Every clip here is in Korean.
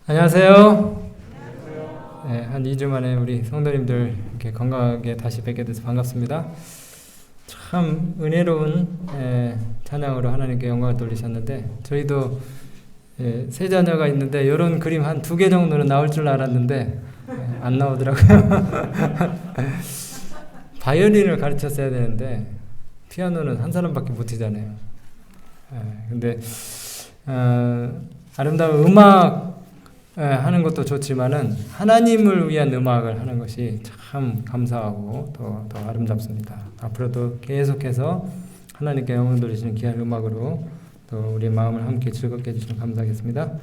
안녕하세요. 네, 한 2주 만에 우리 성도님들 이렇게 건강하게 다시 뵙게 돼서 반갑습니다. 참 은혜로운 찬양으로 하나님께 영광을 돌리셨는데, 저희도 세 자녀가 있는데 이런 그림 한 2개 정도는 나올 줄 알았는데 안 나오더라고요. 바이올린을 가르쳤어야 되는데 피아노는 한 사람밖에 못 치잖아요. 근데 아름다운 음악 하는 것도 좋지만은 하나님을 위한 음악을 하는 것이 참 감사하고 더 아름답습니다. 앞으로도 계속해서 하나님께 영광 돌리시는 귀한 음악으로 또 우리 마음을 함께 즐겁게 해주시면 감사하겠습니다.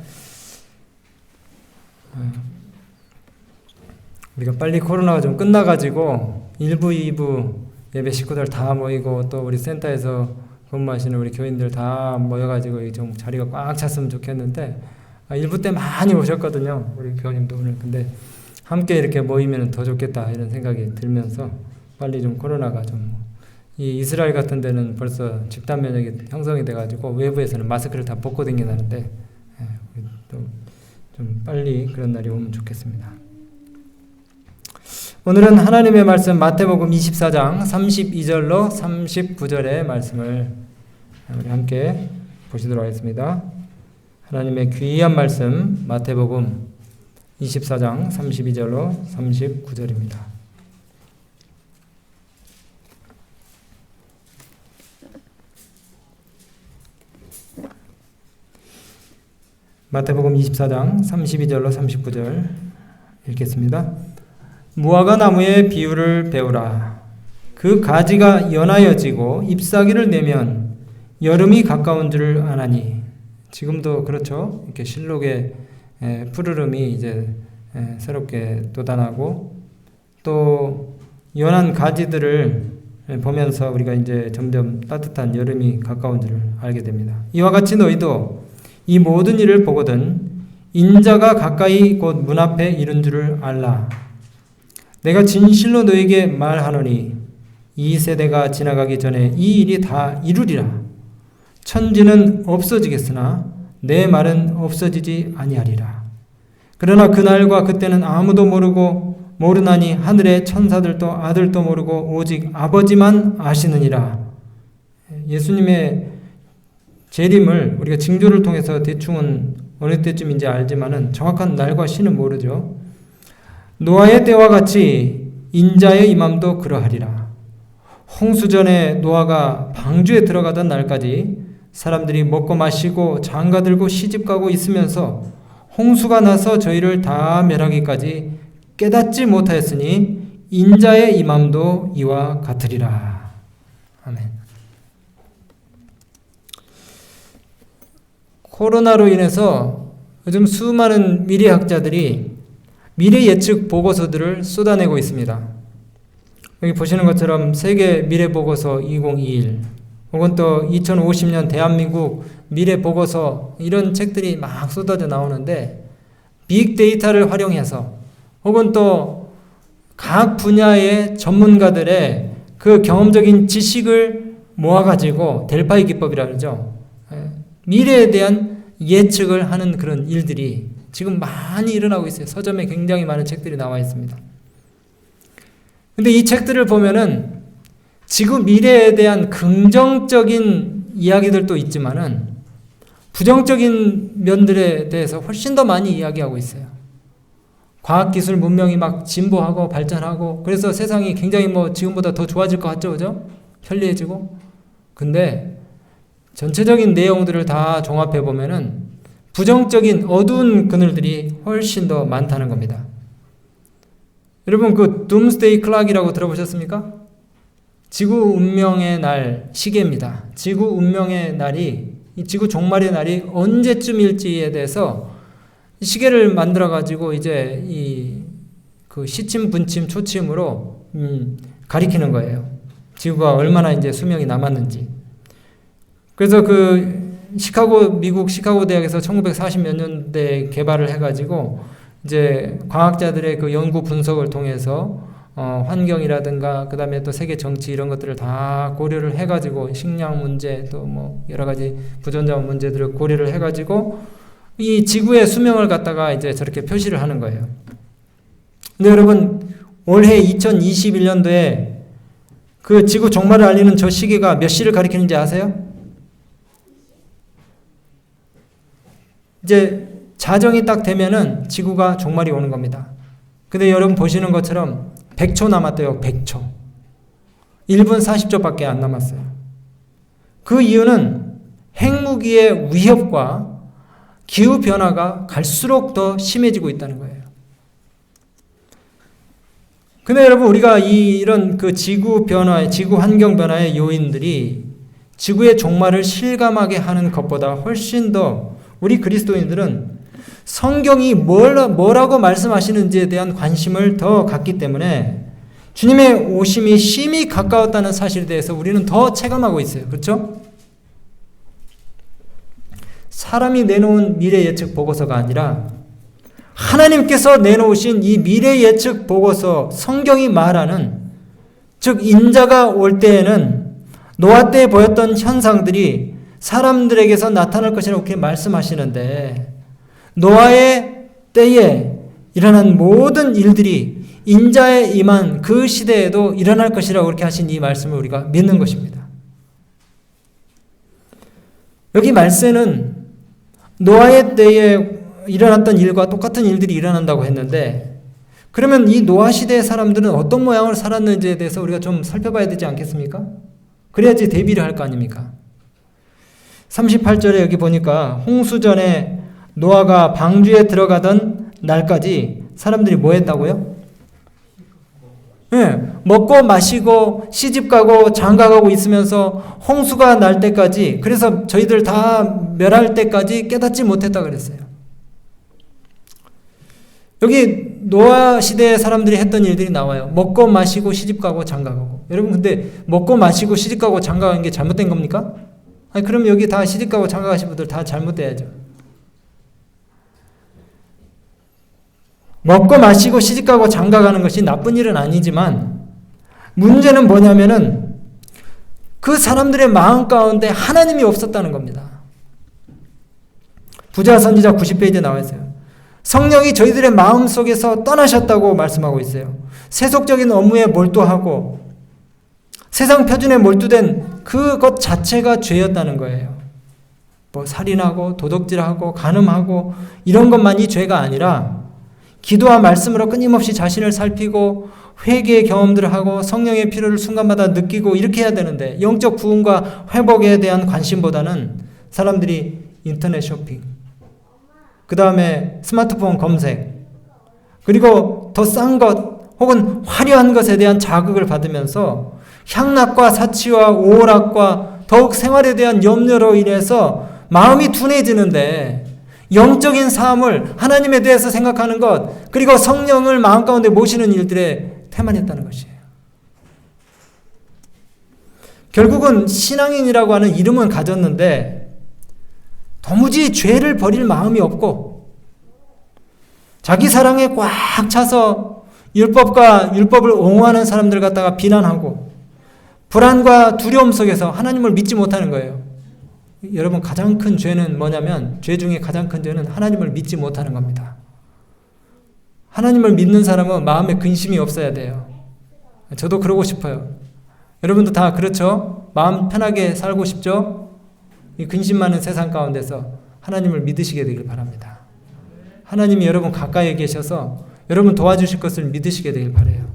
우리가 빨리 코로나가 좀 끝나가지고 1부, 2부 예배 식구들 다 모이고 또 우리 센터에서 근무하시는 우리 교인들 다 모여가지고 좀 자리가 꽉 찼으면 좋겠는데 1부 때 많이 오셨거든요. 우리 교우님도 오늘. 근데 함께 이렇게 모이면 더 좋겠다 이런 생각이 들면서 빨리 좀 코로나가 이 이스라엘 같은 데는 벌써 집단 면역이 형성이 돼가지고 외부에서는 마스크를 다 벗고 다니는데 좀 빨리 그런 날이 오면 좋겠습니다. 오늘은 하나님의 말씀 마태복음 24장 32절로 39절의 말씀을 우리 함께 보시도록 하겠습니다. 하나님의 귀한 말씀 마태복음 24장 32절로 39절입니다. 마태복음 24장 32절로 39절 읽겠습니다. 무화과 나무의 비유를 배우라. 그 가지가 연하여 지고 잎사귀를 내면 여름이 가까운 줄 아나니. 지금도 그렇죠. 이렇게 실록의 푸르름이 이제 새롭게 돋아나고 또 연한 가지들을 보면서 우리가 이제 점점 따뜻한 여름이 가까운 줄 알게 됩니다. 이와 같이 너희도 이 모든 일을 보거든 인자가 가까이 곧 문 앞에 이른 줄을 알라. 내가 진실로 너에게 말하노니 이 세대가 지나가기 전에 이 일이 다 이루리라. 천지는 없어지겠으나 내 말은 없어지지 아니하리라. 그러나 그날과 그때는 아무도 모르나니 하늘의 천사들도 아들도 모르고 오직 아버지만 아시느니라. 예수님의 재림을 우리가 징조를 통해서 대충은 어느 때쯤인지 알지만은 정확한 날과 시는 모르죠. 노아의 때와 같이 인자의 임함도 그러하리라. 홍수전에 노아가 방주에 들어가던 날까지 사람들이 먹고 마시고 장가들고 시집가고 있으면서 홍수가 나서 저희를 다 멸하기까지 깨닫지 못하였으니 인자의 임함도 이와 같으리라. 아멘. 코로나로 인해서 요즘 수많은 미래학자들이 미래 예측 보고서들을 쏟아내고 있습니다. 여기 보시는 것처럼 세계 미래 보고서 2021 혹은 또 2050년 대한민국 미래 보고서 이런 책들이 막 쏟아져 나오는데 빅데이터를 활용해서 혹은 또 각 분야의 전문가들의 그 경험적인 지식을 모아가지고 델파이 기법이라 그러죠. 미래에 대한 예측을 하는 그런 일들이 지금 많이 일어나고 있어요. 서점에 굉장히 많은 책들이 나와 있습니다. 근데 이 책들을 보면은 지구 미래에 대한 긍정적인 이야기들도 있지만은 부정적인 면들에 대해서 훨씬 더 많이 이야기하고 있어요. 과학기술 문명이 막 진보하고 발전하고 그래서 세상이 굉장히 지금보다 더 좋아질 것 같죠, 그죠? 편리해지고. 근데 전체적인 내용들을 다 종합해 보면은 부정적인 어두운 그늘들이 훨씬 더 많다는 겁니다. 여러분 그 둠스데이 클락이라고 들어보셨습니까? 지구 운명의 날 시계입니다. 지구 운명의 날이 이 지구 종말의 날이 언제쯤일지에 대해서 시계를 만들어 가지고 이제 그 시침, 분침, 초침으로 가리키는 거예요. 지구가 얼마나 이제 수명이 남았는지. 그래서 미국 시카고 대학에서 1940 몇 년대에 개발을 해가지고 이제 과학자들의 그 연구 분석을 통해서 환경이라든가 그 다음에 또 세계 정치 이런 것들을 다 고려를 해가지고 식량 문제 또 여러 가지 부전자원 문제들을 고려를 해가지고 이 지구의 수명을 갖다가 이제 저렇게 표시를 하는 거예요. 근데 여러분, 올해 2021년도에 그 지구 종말을 알리는 저 시계가 몇 시를 가리키는지 아세요? 이제 자정이 딱 되면은 지구가 종말이 오는 겁니다. 근데 여러분 보시는 것처럼 100초 남았대요. 100초. 1분 40초밖에 안 남았어요. 그 이유는 핵무기의 위협과 기후변화가 갈수록 더 심해지고 있다는 거예요. 근데 여러분, 우리가 이런 그 지구 변화, 지구 환경 변화의 요인들이 지구의 종말을 실감하게 하는 것보다 훨씬 더 우리 그리스도인들은 성경이 뭐라고 말씀하시는지에 대한 관심을 더 갖기 때문에 주님의 오심이 심히 가까웠다는 사실에 대해서 우리는 더 체감하고 있어요. 그렇죠? 사람이 내놓은 미래 예측 보고서가 아니라 하나님께서 내놓으신 이 미래 예측 보고서, 성경이 말하는, 즉 인자가 올 때에는 노아 때 보였던 현상들이 사람들에게서 나타날 것이라고 그렇게 말씀하시는데, 노아의 때에 일어난 모든 일들이 인자에 임한 그 시대에도 일어날 것이라고 그렇게 하신 이 말씀을 우리가 믿는 것입니다. 여기 말세는 노아의 때에 일어났던 일과 똑같은 일들이 일어난다고 했는데, 그러면 이 노아 시대의 사람들은 어떤 모양을 살았는지에 대해서 우리가 좀 살펴봐야 되지 않겠습니까? 그래야지 대비를 할 거 아닙니까? 38절에 여기 보니까 홍수전에 노아가 방주에 들어가던 날까지 사람들이 뭐 했다고요? 네, 먹고 마시고 시집가고 장가가고 있으면서 홍수가 날 때까지, 그래서 저희들 다 멸할 때까지 깨닫지 못했다 그랬어요. 여기 노아 시대의 사람들이 했던 일들이 나와요. 먹고 마시고 시집가고 장가가고. 여러분, 근데 먹고 마시고 시집가고 장가가는 게 잘못된 겁니까? 아니, 그럼 여기 다 시집가고 장가가신 분들 다 잘못돼야죠. 먹고 마시고 시집가고 장가가는 것이 나쁜 일은 아니지만, 문제는 뭐냐면은 그 사람들의 마음 가운데 하나님이 없었다는 겁니다. 부자 선지자 90페이지에 나와 있어요. 성령이 저희들의 마음 속에서 떠나셨다고 말씀하고 있어요. 세속적인 업무에 몰두하고 세상 표준에 몰두된 그것 자체가 죄였다는 거예요. 뭐 살인하고 도둑질하고 간음하고 이런 것만이 죄가 아니라 기도와 말씀으로 끊임없이 자신을 살피고 회개의 경험들을 하고 성령의 필요를 순간마다 느끼고 이렇게 해야 되는데, 영적 부흥과 회복에 대한 관심보다는 사람들이 인터넷 쇼핑, 그 다음에 스마트폰 검색, 그리고 더 싼 것 혹은 화려한 것에 대한 자극을 받으면서 향락과 사치와 오락과 더욱 생활에 대한 염려로 인해서 마음이 둔해지는데, 영적인 삶을 하나님에 대해서 생각하는 것, 그리고 성령을 마음 가운데 모시는 일들에 태만했다는 것이에요. 결국은 신앙인이라고 하는 이름은 가졌는데 도무지 죄를 버릴 마음이 없고, 자기 사랑에 꽉 차서 율법과 율법을 옹호하는 사람들 갖다가 비난하고, 불안과 두려움 속에서 하나님을 믿지 못하는 거예요. 여러분, 가장 큰 죄는 뭐냐면, 죄 중에 가장 큰 죄는 하나님을 믿지 못하는 겁니다. 하나님을 믿는 사람은 마음에 근심이 없어야 돼요. 저도 그러고 싶어요. 여러분도 다 그렇죠? 마음 편하게 살고 싶죠? 이 근심 많은 세상 가운데서 하나님을 믿으시게 되길 바랍니다. 하나님이 여러분 가까이에 계셔서 여러분 도와주실 것을 믿으시게 되길 바라요.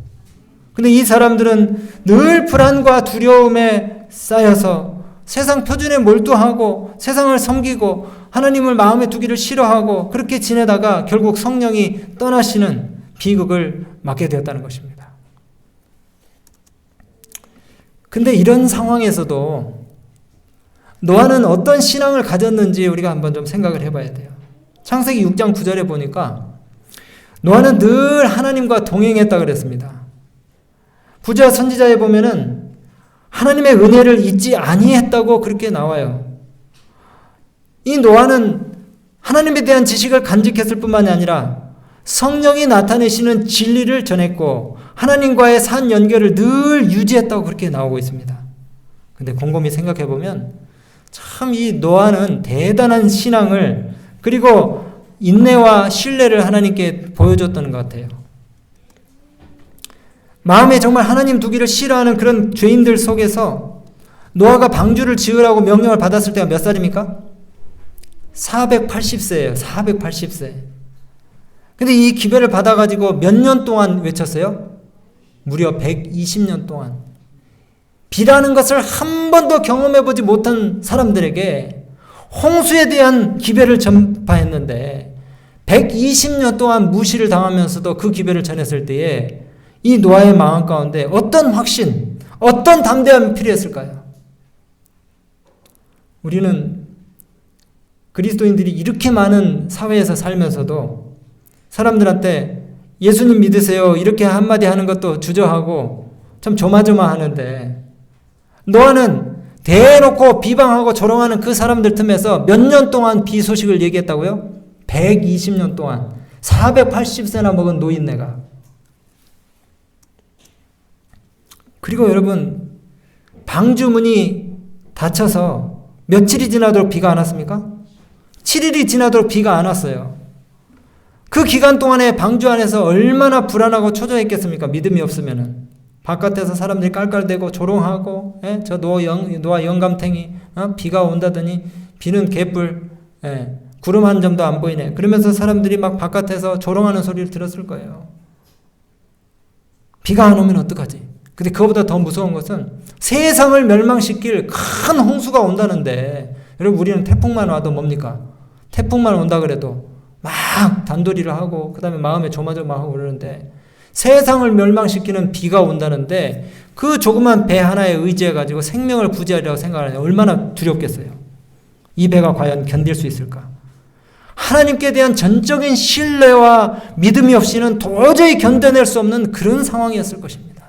근데 이 사람들은 늘 불안과 두려움에 쌓여서 세상 표준에 몰두하고 세상을 섬기고 하나님을 마음에 두기를 싫어하고 그렇게 지내다가 결국 성령이 떠나시는 비극을 맞게 되었다는 것입니다. 근데 이런 상황에서도 노아는 어떤 신앙을 가졌는지 우리가 한번 좀 생각을 해봐야 돼요. 창세기 6장 9절에 보니까 노아는 늘 하나님과 동행했다 그랬습니다. 부자 선지자에 보면은 하나님의 은혜를 잊지 아니했다고 그렇게 나와요. 이 노아는 하나님에 대한 지식을 간직했을 뿐만이 아니라 성령이 나타내시는 진리를 전했고 하나님과의 산 연결을 늘 유지했다고 그렇게 나오고 있습니다. 근데 곰곰이 생각해 보면 참 이 노아는 대단한 신앙을, 그리고 인내와 신뢰를 하나님께 보여줬던 것 같아요. 마음에 정말 하나님 두기를 싫어하는 그런 죄인들 속에서 노아가 방주를 지으라고 명령을 받았을 때가 몇 살입니까? 480세예요. 480세. 근데 이 기별을 받아가지고 몇 년 동안 외쳤어요? 무려 120년 동안. 비라는 것을 한 번도 경험해보지 못한 사람들에게 홍수에 대한 기별을 전파했는데 120년 동안 무시를 당하면서도 그 기별을 전했을 때에 이 노아의 마음 가운데 어떤 확신, 어떤 담대함이 필요했을까요? 우리는 그리스도인들이 이렇게 많은 사회에서 살면서도 사람들한테 예수님 믿으세요 이렇게 한마디 하는 것도 주저하고 참 조마조마하는데 노아는 대놓고 비방하고 조롱하는 그 사람들 틈에서 몇 년 동안 비 소식을 얘기했다고요? 120년 동안 480세나 먹은 노인네가. 그리고 여러분 방주문이 닫혀서 며칠이 지나도록 비가 안 왔습니까? 7일이 지나도록 비가 안 왔어요. 그 기간 동안에 방주 안에서 얼마나 불안하고 초조했겠습니까? 믿음이 없으면은. 바깥에서 사람들이 깔깔대고 조롱하고, 저 노아 영감탱이, 비가 온다더니 비는 개뿔, 구름 한 점도 안 보이네. 그러면서 사람들이 막 바깥에서 조롱하는 소리를 들었을 거예요. 비가 안 오면 어떡하지? 근데 그거보다 더 무서운 것은 세상을 멸망시킬 큰 홍수가 온다는데, 여러분 우리는 태풍만 와도 뭡니까? 태풍만 온다 그래도 막 단도리를 하고 그 다음에 마음에 조마조마하고 그러는데 세상을 멸망시키는 비가 온다는데 그 조그만 배 하나에 의지해가지고 생명을 부지하리라고 생각하는 얼마나 두렵겠어요. 이 배가 과연 견딜 수 있을까? 하나님께 대한 전적인 신뢰와 믿음이 없이는 도저히 견뎌낼 수 없는 그런 상황이었을 것입니다.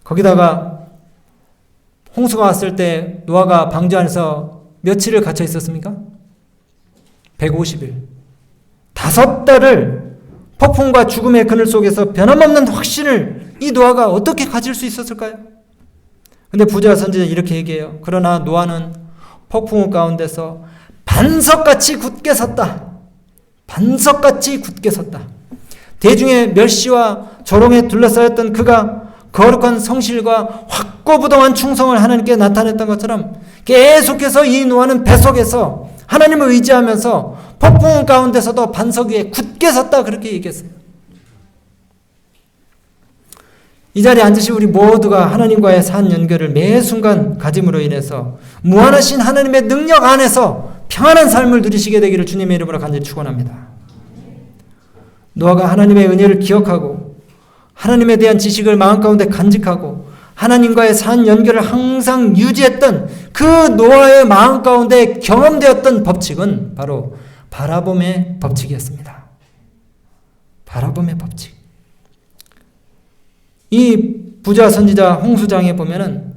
거기다가 홍수가 왔을 때 노아가 방주 안에서 며칠을 갇혀 있었습니까? 150일. 5달을 폭풍과 죽음의 그늘 속에서 변함없는 확신을 이 노아가 어떻게 가질 수 있었을까요? 근데 부자 선지자 이렇게 얘기해요. 그러나 노아는 폭풍 가운데서 반석같이 굳게 섰다. 반석같이 굳게 섰다. 대중의 멸시와 조롱에 둘러싸였던 그가 거룩한 성실과 확고부동한 충성을 하나님께 나타냈던 것처럼 계속해서 이 노아는 배 속에서 하나님을 의지하면서 폭풍 가운데서도 반석 위에 굳게 섰다 그렇게 얘기했어요. 이 자리에 앉으신 우리 모두가 하나님과의 산 연결을 매 순간 가짐으로 인해서 무한하신 하나님의 능력 안에서 평안한 삶을 누리시게 되기를 주님의 이름으로 간절히 축원합니다. 노아가 하나님의 은혜를 기억하고 하나님에 대한 지식을 마음 가운데 간직하고 하나님과의 산 연결을 항상 유지했던 그 노아의 마음 가운데 경험되었던 법칙은 바로 바라봄의 법칙이었습니다. 바라봄의 법칙. 이 부자 선지자 홍수장에 보면은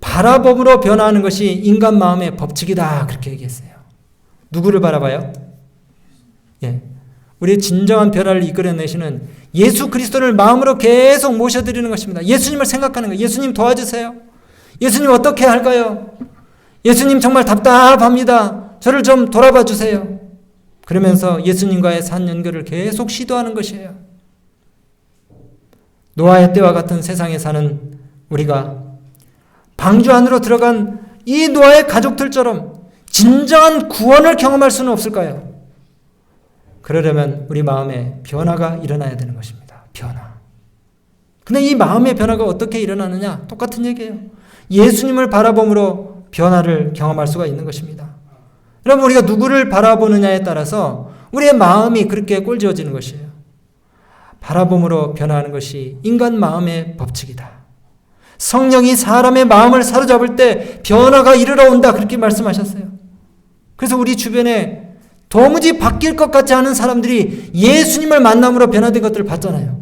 바라봄으로 변화하는 것이 인간 마음의 법칙이다 그렇게 얘기했어요. 누구를 바라봐요? 예, 우리의 진정한 변화를 이끌어내시는 예수 그리스도를 마음으로 계속 모셔드리는 것입니다. 예수님을 생각하는 거예요. 예수님 도와주세요. 예수님 어떻게 할까요? 예수님 정말 답답합니다. 저를 좀 돌아봐 주세요. 그러면서 예수님과의 산 연결을 계속 시도하는 것이에요. 노아의 때와 같은 세상에 사는 우리가 방주 안으로 들어간 이 노아의 가족들처럼 진정한 구원을 경험할 수는 없을까요? 그러려면 우리 마음에 변화가 일어나야 되는 것입니다. 변화. 근데 이 마음의 변화가 어떻게 일어나느냐? 똑같은 얘기예요. 예수님을 바라봄으로 변화를 경험할 수가 있는 것입니다. 여러분 우리가 누구를 바라보느냐에 따라서 우리의 마음이 그렇게 꼴지어지는 것이에요. 바라봄으로 변화하는 것이 인간 마음의 법칙이다. 성령이 사람의 마음을 사로잡을 때 변화가 이르러 온다 그렇게 말씀하셨어요. 그래서 우리 주변에 도무지 바뀔 것 같지 않은 사람들이 예수님을 만남으로 변화된 것들을 봤잖아요.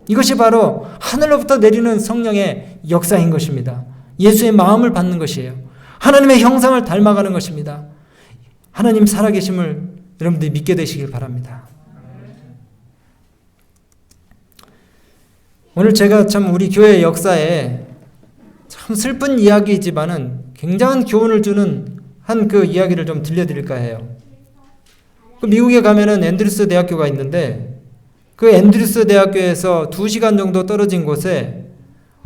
이것이 바로 하늘로부터 내리는 성령의 역사인 것입니다. 예수의 마음을 받는 것이에요. 하나님의 형상을 닮아가는 것입니다. 하나님 살아계심을 여러분들이 믿게 되시길 바랍니다. 오늘 제가 참 우리 교회 역사에 참 슬픈 이야기이지만은 굉장한 교훈을 주는 한 그 이야기를 좀 들려드릴까 해요. 그 미국에 가면은 앤드루스 대학교가 있는데 그 앤드루스 대학교에서 2시간 정도 떨어진 곳에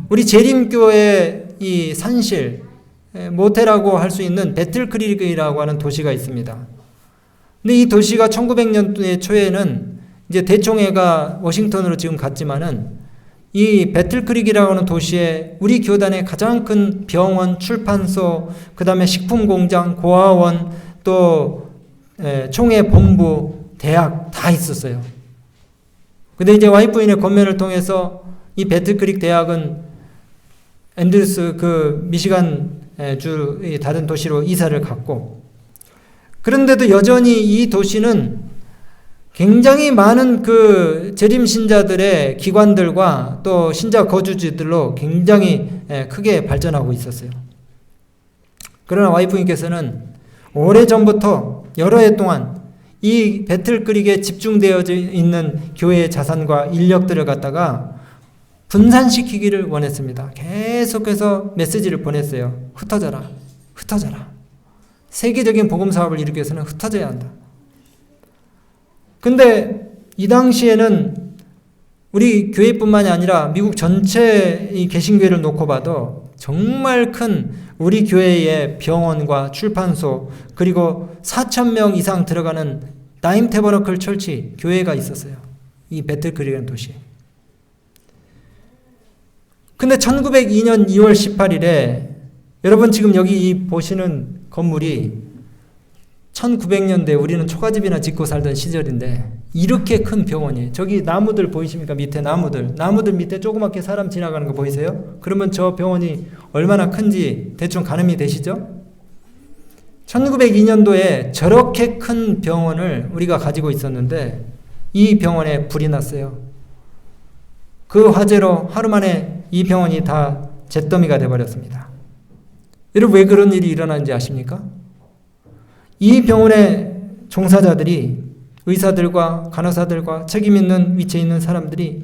우리 재림교회 이 산실, 모텔이라고 할 수 있는 배틀크릭이라고 하는 도시가 있습니다. 근데 이 도시가 1900년대 초에는 이제 대총회가 워싱턴으로 지금 갔지만은 이 배틀크릭이라고 하는 도시에 우리 교단의 가장 큰 병원, 출판소, 그 다음에 식품공장, 고아원, 또 총회 본부, 대학 다 있었어요. 근데 이제 와이프인의 권면을 통해서 이 배틀크릭 대학은 앤드루스 그 미시간 주의 다른 도시로 이사를 갔고, 그런데도 여전히 이 도시는 굉장히 많은 그 재림 신자들의 기관들과 또 신자 거주지들로 굉장히 크게 발전하고 있었어요. 그러나 와이프님께서는 오래전부터 여러 해 동안 이 배틀크릭에 집중되어 있는 교회의 자산과 인력들을 갖다가 분산시키기를 원했습니다. 계속해서 메시지를 보냈어요. 흩어져라, 흩어져라. 세계적인 복음 사업을 일으키기 위해서는 흩어져야 한다. 근데 이 당시에는 우리 교회뿐만이 아니라 미국 전체 이 개신교회를 놓고 봐도 정말 큰 우리 교회의 병원과 출판소, 그리고 4,000명 이상 들어가는 나임 태버너클 철치 교회가 있었어요. 이 배틀크릭이라는 도시에. 근데 1902년 2월 18일에 여러분 지금 여기 이 보시는 건물이 1900년대 우리는 초가집이나 짓고 살던 시절인데 이렇게 큰 병원이에요. 저기 나무들 보이십니까? 밑에 나무들 밑에 조그맣게 사람 지나가는 거 보이세요? 그러면 저 병원이 얼마나 큰지 대충 가늠이 되시죠? 1902년도에 저렇게 큰 병원을 우리가 가지고 있었는데 이 병원에 불이 났어요. 그 화재로 하루 만에 이 병원이 다 잿더미가 돼버렸습니다. 여러분 왜 그런 일이 일어나는지 아십니까? 이 병원의 종사자들이, 의사들과 간호사들과 책임 있는 위치에 있는 사람들이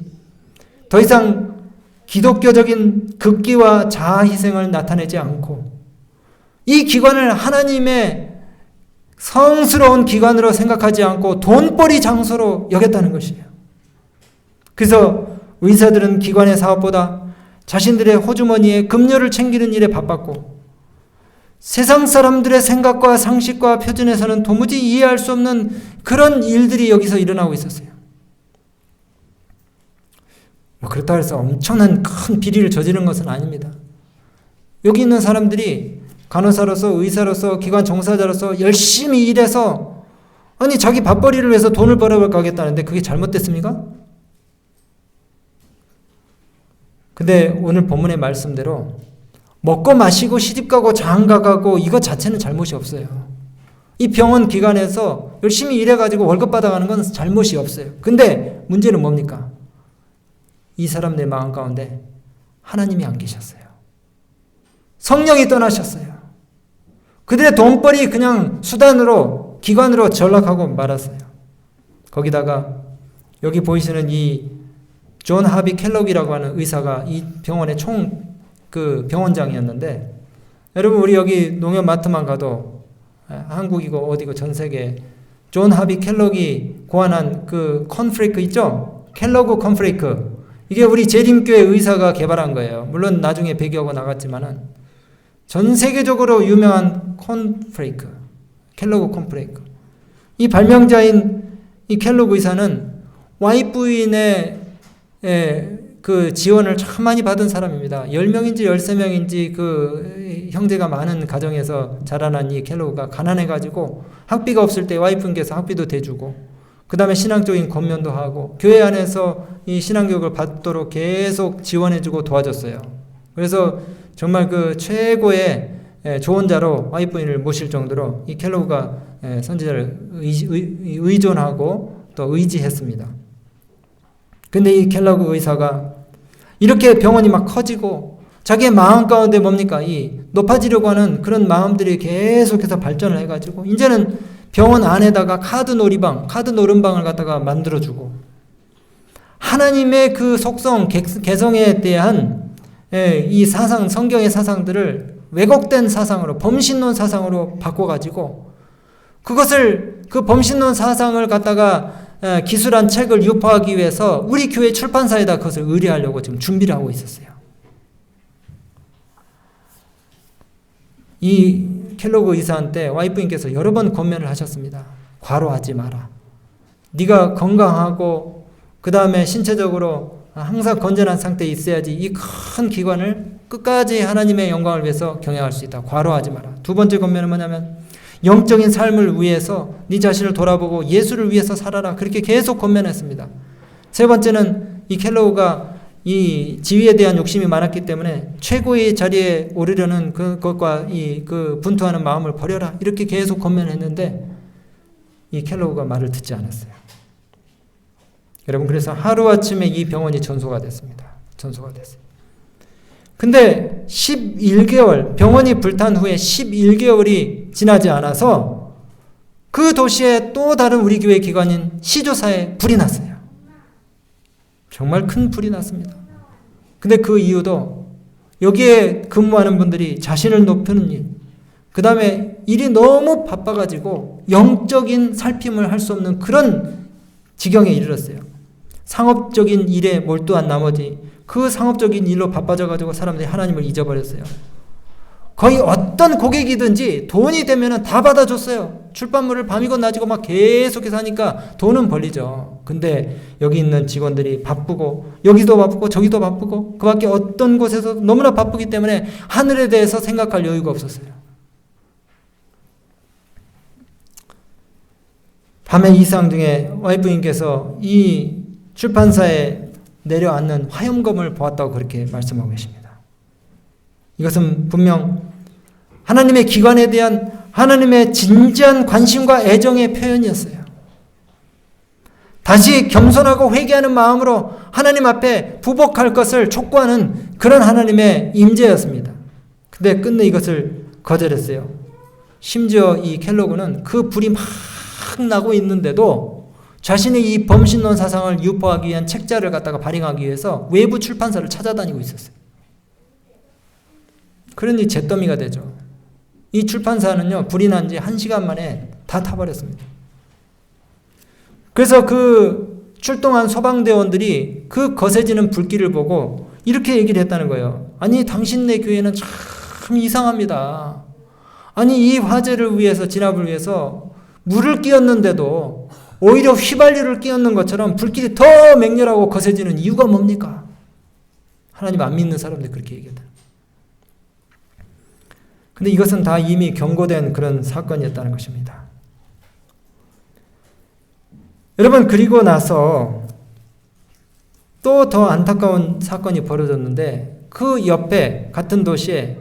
더 이상 기독교적인 극기와 자아희생을 나타내지 않고 이 기관을 하나님의 성스러운 기관으로 생각하지 않고 돈벌이 장소로 여겼다는 것이에요. 그래서 의사들은 기관의 사업보다 자신들의 호주머니에 급료를 챙기는 일에 바빴고, 세상 사람들의 생각과 상식과 표준에서는 도무지 이해할 수 없는 그런 일들이 여기서 일어나고 있었어요. 그렇다고 해서 엄청난 큰 비리를 저지른 것은 아닙니다. 여기 있는 사람들이 간호사로서, 의사로서, 기관 종사자로서 열심히 일해서 아니 자기 밥벌이를 위해서 돈을 벌어가겠다는데 그게 잘못됐습니까? 근데 오늘 본문의 말씀대로 먹고 마시고 시집가고 장가가고 이것 자체는 잘못이 없어요. 이 병원 기관에서 열심히 일해가지고 월급 받아가는 건 잘못이 없어요. 근데 문제는 뭡니까? 이 사람들의 마음 가운데 하나님이 안 계셨어요. 성령이 떠나셨어요. 그들의 돈벌이 그냥 수단으로, 기관으로 전락하고 말았어요. 거기다가 여기 보이시는 이 존 하비 켈럭이라고 하는 의사가 이 병원의 그 병원장이었는데, 여러분 우리 여기 농협마트만 가도 한국이고 어디고 전 세계 존 하비 켈럭이 고안한 그 콘프레이크 있죠? 켈러그 콘프레이크. 이게 우리 재림교회 의사가 개발한 거예요. 물론 나중에 배교하고 나갔지만은 전 세계적으로 유명한 콘프레이크, 켈러그 콘프레이크. 이 발명자인 이 켈러그 의사는 와이프인의 그 지원을 참 많이 받은 사람입니다. 10명인지 13명인지 그 형제가 많은 가정에서 자라난 이 켈로그가 가난해가지고 학비가 없을 때 와이프께서 학비도 대주고, 그 다음에 신앙적인 권면도 하고 교회 안에서 이 신앙교육을 받도록 계속 지원해주고 도와줬어요. 그래서 정말 그 최고의 조언자로 와이프인을 모실 정도로 이 켈로그가 선지자를 의존하고 또 의지했습니다. 근데 이 켈러그 의사가 이렇게 병원이 막 커지고 자기의 마음 가운데 뭡니까? 이 높아지려고 하는 그런 마음들이 계속해서 발전을 해가지고 이제는 병원 안에다가 카드 노름방을 갖다가 만들어주고 하나님의 그 속성, 개성에 대한 이 사상, 성경의 사상들을 왜곡된 사상으로, 범신론 사상으로 바꿔가지고 그것을, 그 범신론 사상을 갖다가 기술한 책을 유포하기 위해서 우리 교회 출판사에다 그것을 의뢰하려고 지금 준비를 하고 있었어요. 이 켈로그 이사한테 와이프님께서 여러 번 권면을 하셨습니다. 과로하지 마라. 네가 건강하고 그 다음에 신체적으로 항상 건전한 상태에 있어야지 이 큰 기관을 끝까지 하나님의 영광을 위해서 경영할 수 있다. 과로하지 마라. 두 번째 권면은 뭐냐면 영적인 삶을 위해서 네 자신을 돌아보고 예수를 위해서 살아라. 그렇게 계속 권면했습니다. 세 번째는 이 켈로우가 이 지위에 대한 욕심이 많았기 때문에 최고의 자리에 오르려는 그것과 그 분투하는 마음을 버려라. 이렇게 계속 권면했는데 이 켈로우가 말을 듣지 않았어요. 여러분, 그래서 하루아침에 이 병원이 전소가 됐습니다. 전소가 됐어요. 근데 11개월, 병원이 불탄 후에 11개월이 지나지 않아서 그 도시에 또 다른 우리 교회 기관인 시조사에 불이 났어요. 정말 큰 불이 났습니다. 근데 그 이유도 여기에 근무하는 분들이 자신을 높이는 일, 그 다음에 일이 너무 바빠가지고 영적인 살핌을 할 수 없는 그런 지경에 이르렀어요. 상업적인 일에 몰두한 나머지 그 상업적인 일로 바빠져가지고 사람들이 하나님을 잊어버렸어요. 거의 어떤 고객이든지 돈이 되면 다 받아줬어요. 출판물을 밤이고 낮이고 막 계속해서 하니까 돈은 벌리죠. 근데 여기 있는 직원들이 바쁘고 여기도 바쁘고 저기도 바쁘고 그 밖에 어떤 곳에서 너무나 바쁘기 때문에 하늘에 대해서 생각할 여유가 없었어요. 밤의 이상 중에 와이프님께서 이 출판사에 내려앉는 화염검을 보았다고 그렇게 말씀하고 계십니다. 이것은 분명 하나님의 기관에 대한 하나님의 진지한 관심과 애정의 표현이었어요. 다시 겸손하고 회개하는 마음으로 하나님 앞에 부복할 것을 촉구하는 그런 하나님의 임재였습니다. 근데 끝내 이것을 거절했어요. 심지어 이 켈로그는 그 불이 막 나고 있는데도 자신의 이 범신론 사상을 유포하기 위한 책자를 갖다가 발행하기 위해서 외부 출판사를 찾아다니고 있었어요. 그러니 잿더미가 되죠. 이 출판사는요, 불이 난 지 1시간 만에 다 타버렸습니다. 그래서 그 출동한 소방대원들이 그 거세지는 불길을 보고 이렇게 얘기를 했다는 거예요. 아니, 당신네 교회는 참 이상합니다. 아니, 이 화재를 위해서, 진압을 위해서 물을 끼얹는데도 오히려 휘발유를 끼얹는 것처럼 불길이 더 맹렬하고 거세지는 이유가 뭡니까? 하나님 안 믿는 사람들 그렇게 얘기하다. 근데 이것은 다 이미 경고된 그런 사건이었다는 것입니다. 여러분, 그리고 나서 또 더 안타까운 사건이 벌어졌는데 그 옆에 같은 도시에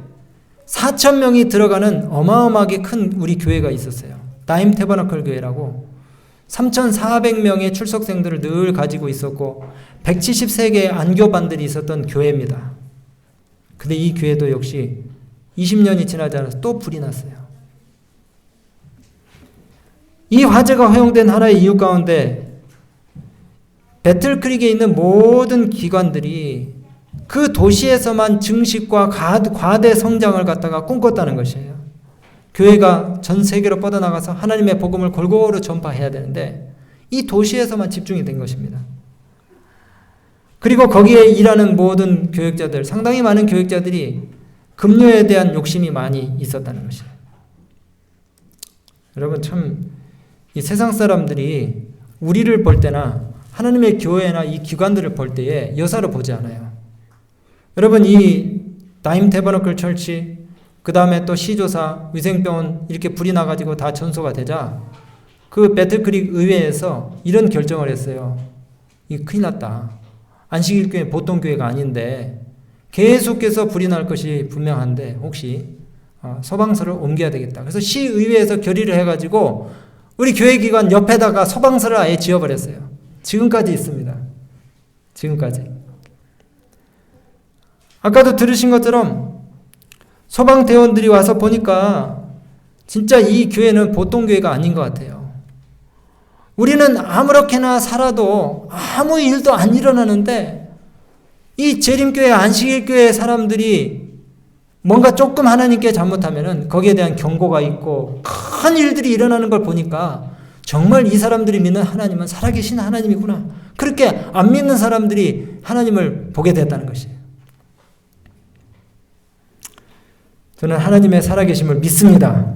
4,000명이 들어가는 어마어마하게 큰 우리 교회가 있었어요. 다임 태버너클 교회라고 3,400명의 출석생들을 늘 가지고 있었고 173개의 안교반들이 있었던 교회입니다. 근데 이 교회도 역시 20년이 지나지 않아서 또 불이 났어요. 이 화재가 허용된 하나의 이유 가운데 배틀크릭에 있는 모든 기관들이 그 도시에서만 증식과 과대 성장을 갖다가 꿈꿨다는 것이에요. 교회가 전 세계로 뻗어나가서 하나님의 복음을 골고루 전파해야 되는데 이 도시에서만 집중이 된 것입니다. 그리고 거기에 일하는 모든 교역자들, 상당히 많은 교역자들이 급료에 대한 욕심이 많이 있었다는 것이에요. 여러분, 참 이 세상 사람들이 우리를 볼 때나 하나님의 교회나 이 기관들을 볼 때에 여사로 보지 않아요. 여러분, 이 다임 태버너클 철치, 그 다음에 또 시조사, 위생병원 이렇게 불이 나가지고 다 전소가 되자 그 배틀크릭 의회에서 이런 결정을 했어요. 이 큰일 났다. 안식일교회 보통 교회가 아닌데 계속해서 불이 날 것이 분명한데 혹시 소방서를 옮겨야 되겠다. 그래서 시의회에서 결의를 해가지고 우리 교회기관 옆에다가 소방서를 아예 지어버렸어요. 지금까지 있습니다. 지금까지. 아까도 들으신 것처럼 소방대원들이 와서 보니까 진짜 이 교회는 보통 교회가 아닌 것 같아요. 우리는 아무렇게나 살아도 아무 일도 안 일어나는데 이 재림교회 안식일교회 사람들이 뭔가 조금 하나님께 잘못하면은 거기에 대한 경고가 있고 큰 일들이 일어나는 걸 보니까 정말 이 사람들이 믿는 하나님은 살아계신 하나님이구나. 그렇게 안 믿는 사람들이 하나님을 보게 됐다는 것이에요. 저는 하나님의 살아계심을 믿습니다.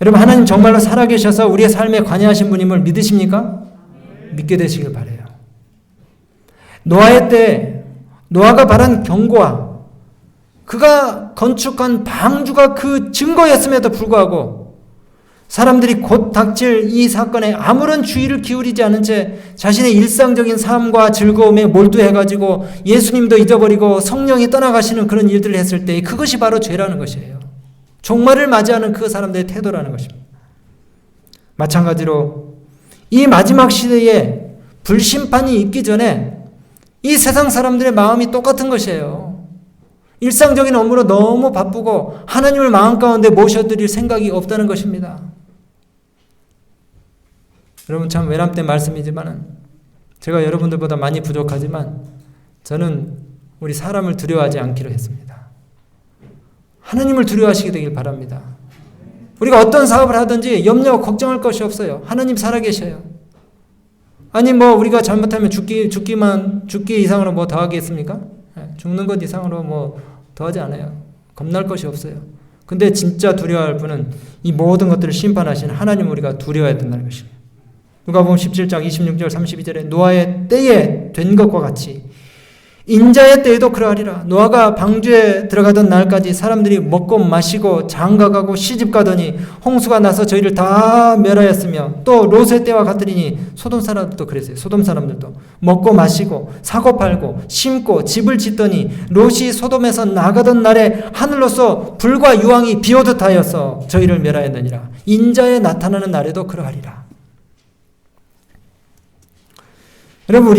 여러분, 하나님 정말로 살아계셔서 우리의 삶에 관여하신 분임을 믿으십니까? 믿게 되시길 바라요. 노아의 때 노아가 바란 경고와 그가 건축한 방주가 그 증거였음에도 불구하고 사람들이 곧 닥칠 이 사건에 아무런 주의를 기울이지 않은 채 자신의 일상적인 삶과 즐거움에 몰두해가지고 예수님도 잊어버리고 성령이 떠나가시는 그런 일들을 했을 때 그것이 바로 죄라는 것이에요. 종말을 맞이하는 그 사람들의 태도라는 것입니다. 마찬가지로 이 마지막 시대에 불심판이 있기 전에 이 세상 사람들의 마음이 똑같은 것이에요. 일상적인 업무로 너무 바쁘고 하나님을 마음 가운데 모셔드릴 생각이 없다는 것입니다. 여러분, 참 외람된 말씀이지만 제가 여러분들보다 많이 부족하지만 저는 우리 사람을 두려워하지 않기로 했습니다. 하나님을 두려워하시게 되길 바랍니다. 우리가 어떤 사업을 하든지 염려 걱정할 것이 없어요. 하나님 살아계셔요. 아니 우리가 잘못하면 죽기 이상으로 뭐 더하겠습니까? 죽는 것 이상으로 뭐 더하지 않아요. 겁날 것이 없어요. 근데 진짜 두려워할 분은 이 모든 것들을 심판하신 하나님 우리가 두려워해야 된다는 것입니다. 누가복음 17장 26절 32절에 노아의 때에 된 것과 같이 인자의 때에도 그러하리라. 노아가 방주에 들어가던 날까지 사람들이 먹고 마시고 장가가고 시집가더니 홍수가 나서 저희를 다 멸하였으며 또 롯의 때와 같으리니 소돔 사람들도 그랬어요. 소돔 사람들도 먹고 마시고 사고 팔고 심고 집을 짓더니 롯이 소돔에서 나가던 날에 하늘로서 불과 유황이 비오듯 하여서 저희를 멸하였느니라. 인자에 나타나는 날에도 그러하리라. 여러분,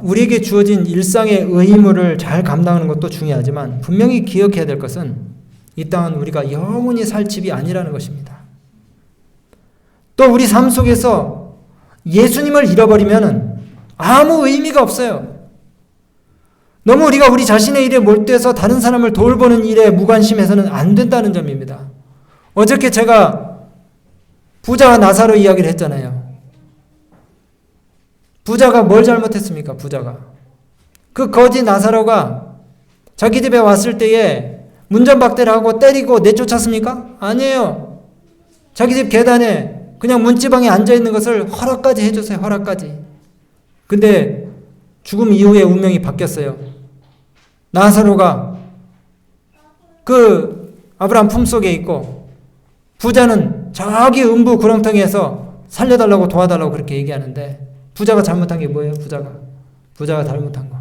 우리에게 주어진 일상의 의무를 잘 감당하는 것도 중요하지만 분명히 기억해야 될 것은 이 땅은 우리가 영원히 살 집이 아니라는 것입니다. 또 우리 삶 속에서 예수님을 잃어버리면 아무 의미가 없어요. 너무 우리가 우리 자신의 일에 몰두해서 다른 사람을 돌보는 일에 무관심해서는 안 된다는 점입니다. 어저께 제가 부자와 나사로 이야기를 했잖아요. 부자가 뭘 잘못했습니까? 부자가. 그 거지 나사로가 자기 집에 왔을 때에 문전박대를 하고 때리고 내쫓았습니까? 아니에요. 자기 집 계단에 그냥 문지방에 앉아있는 것을 허락까지 해줬어요. 허락까지. 근데 죽음 이후에 운명이 바뀌었어요. 나사로가 그 아브라함 품속에 있고 부자는 자기 음부 구렁텅이에서 살려달라고 도와달라고 그렇게 얘기하는데 부자가 잘못한 게 뭐예요? 부자가 잘못한 거.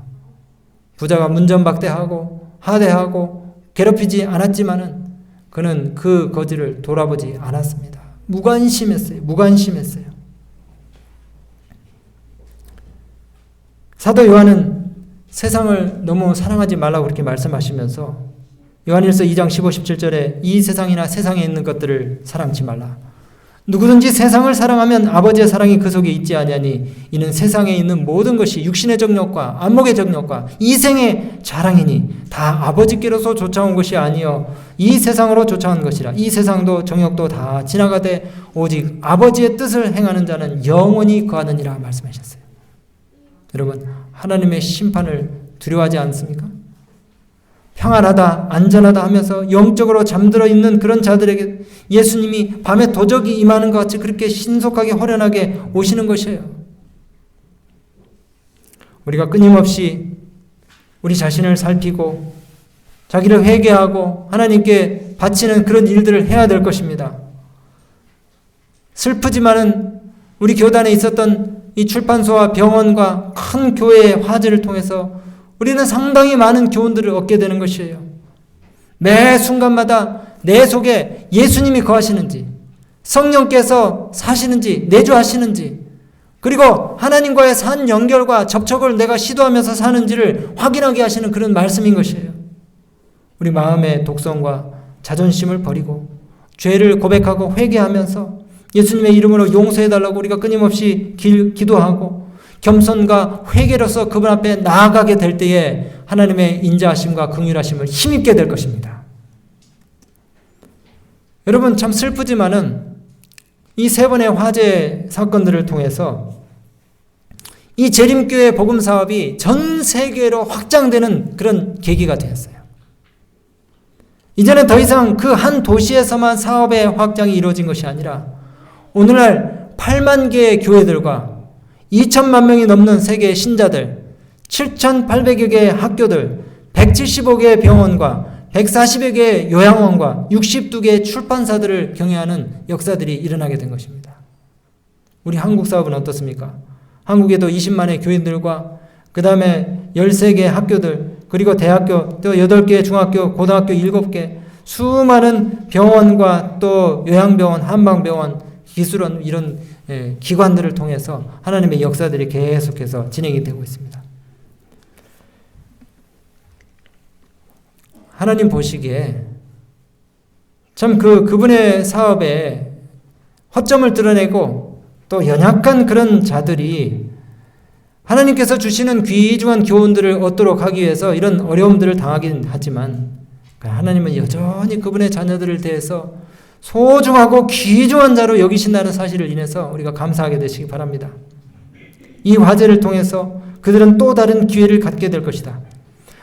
부자가 문전박대하고 하대하고 괴롭히지 않았지만은 그는 그 거지를 돌아보지 않았습니다. 무관심했어요. 사도 요한은 세상을 너무 사랑하지 말라고 그렇게 말씀하시면서 요한일서 2장 15, 17절에 이 세상이나 세상에 있는 것들을 사랑치 말라. 누구든지 세상을 사랑하면 아버지의 사랑이 그 속에 있지 아니하니 이는 세상에 있는 모든 것이 육신의 정욕과 안목의 정욕과 이생의 자랑이니 다 아버지께로서 쫓아온 것이 아니요 이 세상으로 쫓아온 것이라. 이 세상도 정욕도 다 지나가되 오직 아버지의 뜻을 행하는 자는 영원히 거하느니라 말씀하셨어요. 여러분, 하나님의 심판을 두려워하지 않습니까? 평안하다, 안전하다 하면서 영적으로 잠들어 있는 그런 자들에게 예수님이 밤에 도적이 임하는 것 같이 그렇게 신속하게 호련하게 오시는 것이에요. 우리가 끊임없이 우리 자신을 살피고 자기를 회개하고 하나님께 바치는 그런 일들을 해야 될 것입니다. 슬프지만은 우리 교단에 있었던 이 출판소와 병원과 큰 교회의 화제를 통해서 우리는 상당히 많은 교훈들을 얻게 되는 것이에요. 매 순간마다 내 속에 예수님이 거하시는지, 성령께서 사시는지, 내주하시는지, 그리고 하나님과의 산 연결과 접촉을 내가 시도하면서 사는지를 확인하게 하시는 그런 말씀인 것이에요. 우리 마음의 독성과 자존심을 버리고 죄를 고백하고 회개하면서 예수님의 이름으로 용서해달라고 우리가 끊임없이 기도하고 겸손과 회개로서 그분 앞에 나아가게 될 때에 하나님의 인자하심과 긍휼하심을 힘입게 될 것입니다. 여러분, 참 슬프지만은 이 세 번의 화재 사건들을 통해서 이 재림교회 복음 사업이 전 세계로 확장되는 그런 계기가 되었어요. 이제는 더 이상 그 한 도시에서만 사업의 확장이 이루어진 것이 아니라 오늘날 8만 개의 교회들과 2천만 명이 넘는 세계의 신자들, 7,800여 개의 학교들, 175개의 병원과 140여 개의 요양원과 62개의 출판사들을 경영하는 역사들이 일어나게 된 것입니다. 우리 한국 사업은 어떻습니까? 한국에도 20만의 교인들과 그 다음에 13개의 학교들, 그리고 대학교, 또 8개의 중학교, 고등학교 7개, 수많은 병원과 또 요양병원, 한방병원, 기술원 이런 기관들을 통해서 하나님의 역사들이 계속해서 진행이 되고 있습니다. 하나님 보시기에 참 그분의 사업에 허점을 드러내고 또 연약한 그런 자들이 하나님께서 주시는 귀중한 교훈들을 얻도록 하기 위해서 이런 어려움들을 당하긴 하지만 하나님은 여전히 그분의 자녀들을 대해서 소중하고 귀중한 자로 여기신다는 사실을 인해서 우리가 감사하게 되시기 바랍니다. 이 화제를 통해서 그들은 또 다른 기회를 갖게 될 것이다.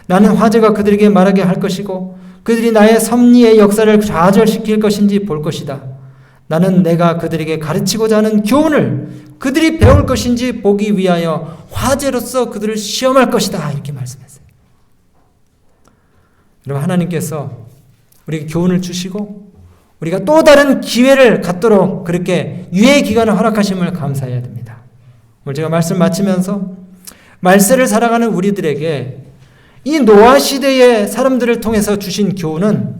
나는 화제가 그들에게 말하게 할 것이고 그들이 나의 섭리의 역사를 좌절시킬 것인지 볼 것이다. 나는 내가 그들에게 가르치고자 하는 교훈을 그들이 배울 것인지 보기 위하여 화제로서 그들을 시험할 것이다. 이렇게 말씀했어요. 여러분, 하나님께서 우리에게 교훈을 주시고 우리가 또 다른 기회를 갖도록 그렇게 유예 기간을 허락하심을 감사해야 됩니다. 오늘 제가 말씀 마치면서 말세를 살아가는 우리들에게 이 노아 시대의 사람들을 통해서 주신 교훈은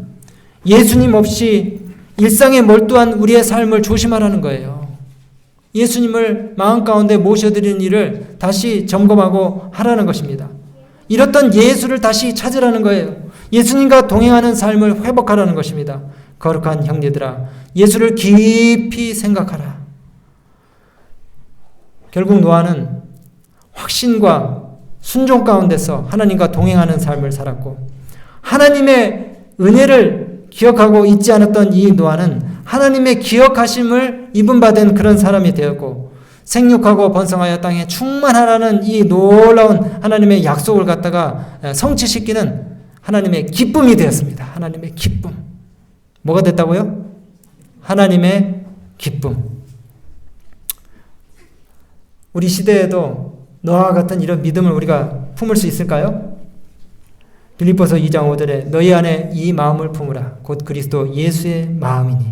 예수님 없이 일상에 몰두한 우리의 삶을 조심하라는 거예요. 예수님을 마음 가운데 모셔드리는 일을 다시 점검하고 하라는 것입니다. 잃었던 예수를 다시 찾으라는 거예요. 예수님과 동행하는 삶을 회복하라는 것입니다. 거룩한 형제들아, 예수를 깊이 생각하라. 결국 노아는 확신과 순종 가운데서 하나님과 동행하는 삶을 살았고 하나님의 은혜를 기억하고 잊지 않았던 이 노아는 하나님의 기억하심을 입은 바 된 그런 사람이 되었고 생육하고 번성하여 땅에 충만하라는 이 놀라운 하나님의 약속을 갖다가 성취시키는 하나님의 기쁨이 되었습니다. 하나님의 기쁨. 뭐가 됐다고요? 하나님의 기쁨. 우리 시대에도 노아와 같은 이런 믿음을 우리가 품을 수 있을까요? 빌립보서 2장 5절에 너희 안에 이 마음을 품으라. 곧 그리스도 예수의 마음이니.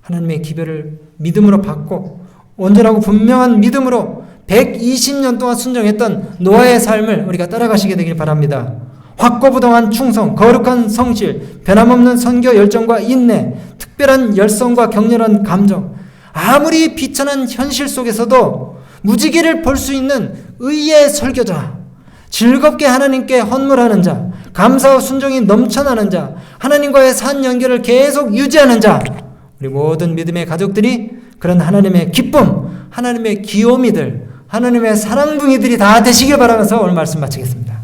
하나님의 기별을 믿음으로 받고 온전하고 분명한 믿음으로 120년 동안 순종했던 노아의 삶을 우리가 따라가시게 되길 바랍니다. 확고부동한 충성, 거룩한 성실, 변함없는 선교 열정과 인내, 특별한 열성과 격렬한 감정, 아무리 비천한 현실 속에서도 무지개를 볼 수 있는 의의 설교자, 즐겁게 하나님께 헌물하는 자, 감사와 순종이 넘쳐나는 자, 하나님과의 산 연결을 계속 유지하는 자, 우리 모든 믿음의 가족들이 그런 하나님의 기쁨, 하나님의 귀요미들, 하나님의 사랑둥이들이 다 되시길 바라면서 오늘 말씀 마치겠습니다.